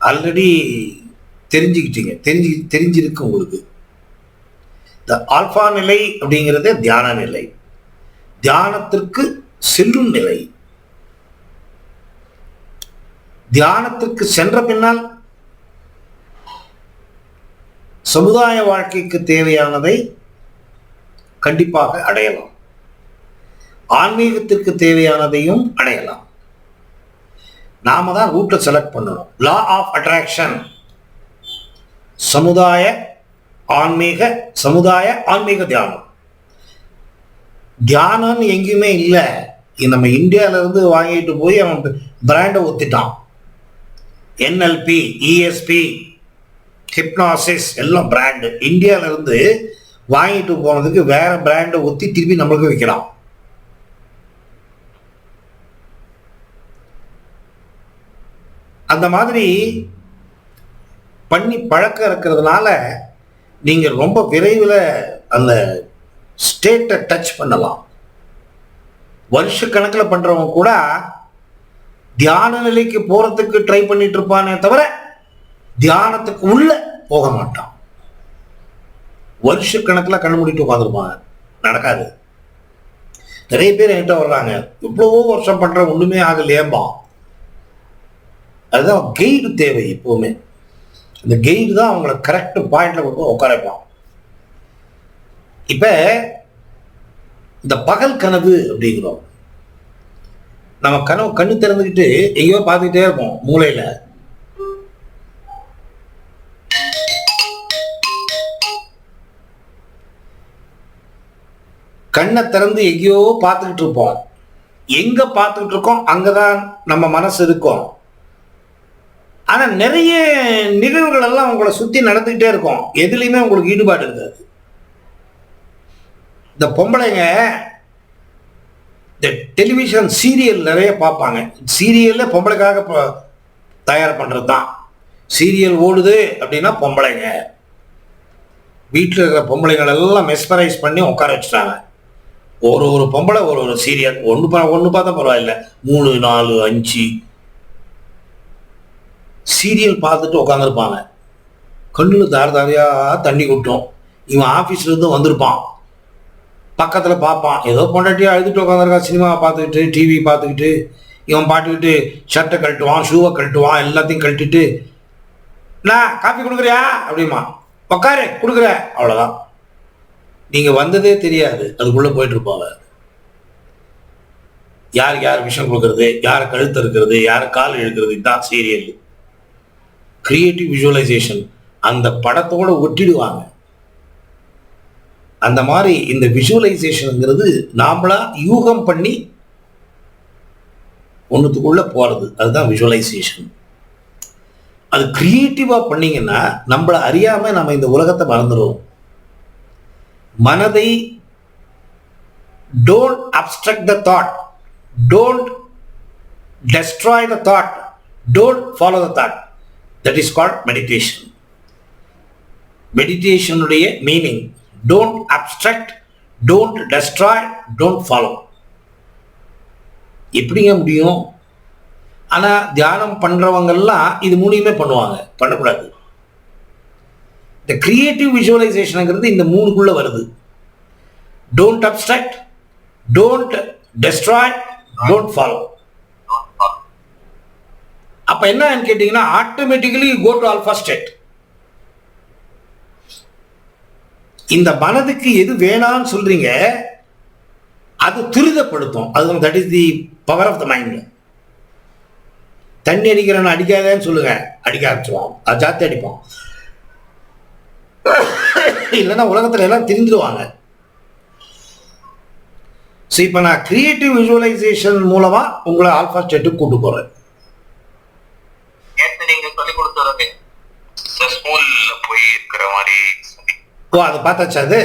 Already தெரிஞ்சுக்கிட்டீங்க, தெரிஞ்சிருக்கு உங்களுக்கு. இந்த ஆல்பா நிலை அப்படிங்கிறது தியான நிலை, தியானத்திற்கு செல்லும் நிலை. தியானத்திற்கு சென்ற பின்னால் சமுதாய வாழ்க்கைக்கு தேவையானதை கண்டிப்பாக அடையலாம், ஆன்மீகத்திற்கு தேவையானதையும் அடையலாம். நாம தான் ரூட்டை செலக்ட் பண்ணணும். லா ஆஃப் அட்ராக்ஷன், சமுதாய ஆன்மீக தியானம். தியானம் எங்கேயுமே இல்லை. நம்ம இந்தியாவில இருந்து வாங்கிட்டு போய் அவன் பிராண்டை ஒத்திட்டான். NLP, ESP, ஹிப்னாசிஸ் எல்லாம் பிராண்டு. இந்தியாவில இருந்து வாங்கிட்டு போனதுக்கு வேற பிராண்டை ஒத்தி திருப்பி நம்மளுக்கு விற்கிறான். அந்த மாதிரி பண்ணி பழக்கம் இருக்கிறதுனால நீங்க ரொம்ப விரைவில் அந்த ஸ்டேட்டை டச் பண்ணலாம். வருஷ கணக்கில் பண்றவங்க கூட தியான நிலைக்கு போறதுக்கு ட்ரை பண்ணிட்டு இருப்பானே தவிர தியானத்துக்கு உள்ள போக மாட்டான். வருஷ கணக்கில் கண்ணு மூடிட்டு உட்காந்துருப்பாங்க, நடக்காது. நிறைய பேர் என்கிட்ட வர்றாங்க, எவ்வளவோ வருஷம் பண்ற ஒண்ணுமே ஆகலையேம்பா. அதுதான் கைடு தேவை எப்பவுமே. அந்த கைடு தான் அவங்கள கரெக்ட் பாயிண்ட்ல கொண்டு உட்கார வைப்பான். இப்ப இந்த பகல் கனவு அப்படிங்கிறோம். நம்ம கண்ணு திறந்துக்கிட்டு எங்கேயோ பார்த்துக்கிட்டே இருப்போம் மூளையில. கண்ணை திறந்து எங்கேயோ பார்த்துக்கிட்டு இருப்போம். எங்க பார்த்துக்கிட்டு இருக்கோம் அங்கதான் நம்ம மனசு இருக்கும். ஆனா நிறைய நிகழ்வுகள் எல்லாம் உங்களை சுத்தி நடந்துகிட்டே இருக்கும். எதுலையுமே உங்களுக்கு ஈடுபாடு இருக்காது. இந்த பொம்பளைங்க இந்த டெலிவிஷன் சீரியல் நிறைய பார்ப்பாங்க. சீரியல்ல பொம்பளைக்காக தயார் பண்றது தான். சீரியல் ஓடுது அப்படின்னா பொம்பளைங்க, வீட்டில் இருக்கிற பொம்பளைங்கள் எல்லாம் மெஸ்மரைஸ் பண்ணி உட்கார வச்சுட்டாங்க. ஒரு பொம்பளை ஒரு சீரியல் ஒன்று பார்த்தா பரவாயில்ல, 3, 4, 5 சீரியல் பார்த்துட்டு உட்காந்துருப்பாங்க. கண்ணில் தாரையா தண்ணி கொட்டும். இவன் ஆஃபீஸ்ல இருந்து வந்திருப்பான், பக்கத்தில் பார்ப்பான், ஏதோ பொண்டாட்டியா அழுதுட்டு உட்காந்துருக்கா, சினிமாவை பார்த்துக்கிட்டு டிவி பார்த்துக்கிட்டு. இவன் பாட்டுக்கிட்டு ஷர்ட்டை கழட்டுவான், ஷூவை கழட்டுவான், எல்லாத்தையும் கழட்டிட்டு, நான் காஃபி கொடுக்குறியா அப்படிமா, உக்காரு கொடுக்குற, அவ்வளோதான். நீங்க வந்ததே தெரியாது, அதுக்குள்ள போயிட்டு இருப்பாங்க. யார் விஷயம் கொடுக்கறது, யார் கழுத்து இருக்கிறது, யார் கால் இழுக்கிறது, இதுதான் சீரியல். கிரியேட்டிவ் விஷுவலைசேஷன் அந்த படத்தோட ஒட்டிடுவாங்க. அந்த மாதிரி இந்த விஷுவலைசேஷனுங்கிறது நாமளா யூகம் பண்ணி ஒன்றுத்துக்குள்ள போறது, அதுதான் விஷுவலைசேஷன். அது கிரியேட்டிவா பண்ணீங்கன்னா நம்மளை அறியாம நம்ம இந்த உலகத்தை மறந்துடுவோம். மனதை don't obstruct the thought, don't destroy the thought, don't follow the thought. That is called meditation. Meditation உடைய meaning don't obstruct, don't destroy, don't follow. எப்படிங்க முடியும்? ஆனா தியானம் பண்றவங்கெல்லாம் இது மூணையுமே பண்ணுவாங்க. பண்ணக்கூடாது. இந்த கிரியேட்டிவ் விஷுவலைசேஷனுங்கிறது இந்த மூணுக்குள்ள வருது. Don't abstract, don't destroy, don't follow. அப்ப என்னன்னு கேட்டீங்கன்னா automatically go to alpha state. இந்த மனதுக்கு எது வேணான்னு சொல்றீங்க அது துரிதப்படுத்தும். அது that is the power of the mind. தண்ணி அடிக்கிறவன் அடிக்காதேன்னு சொல்லுங்க, அடிக்க ஆரம்பிச்சுவான், அது ஜாஸ்தி அடிப்பான். இல்லைன்னா உலகத்துல எல்லாம் தெரிஞ்சிருவாங்க. ஸோ இப்போ நான் கிரியேட்டிவ் விஷுவலைசேஷன் மூலமா உங்களை ஆல்பா ஸ்டேட்டுக்கு கூட்டு போறேன். நீங்க சொல்லி கொடுத்தது ஸ்கூல்ல போய் இருக்கிற மாதிரி. ஓ, அதை பார்த்தாச்சா? அது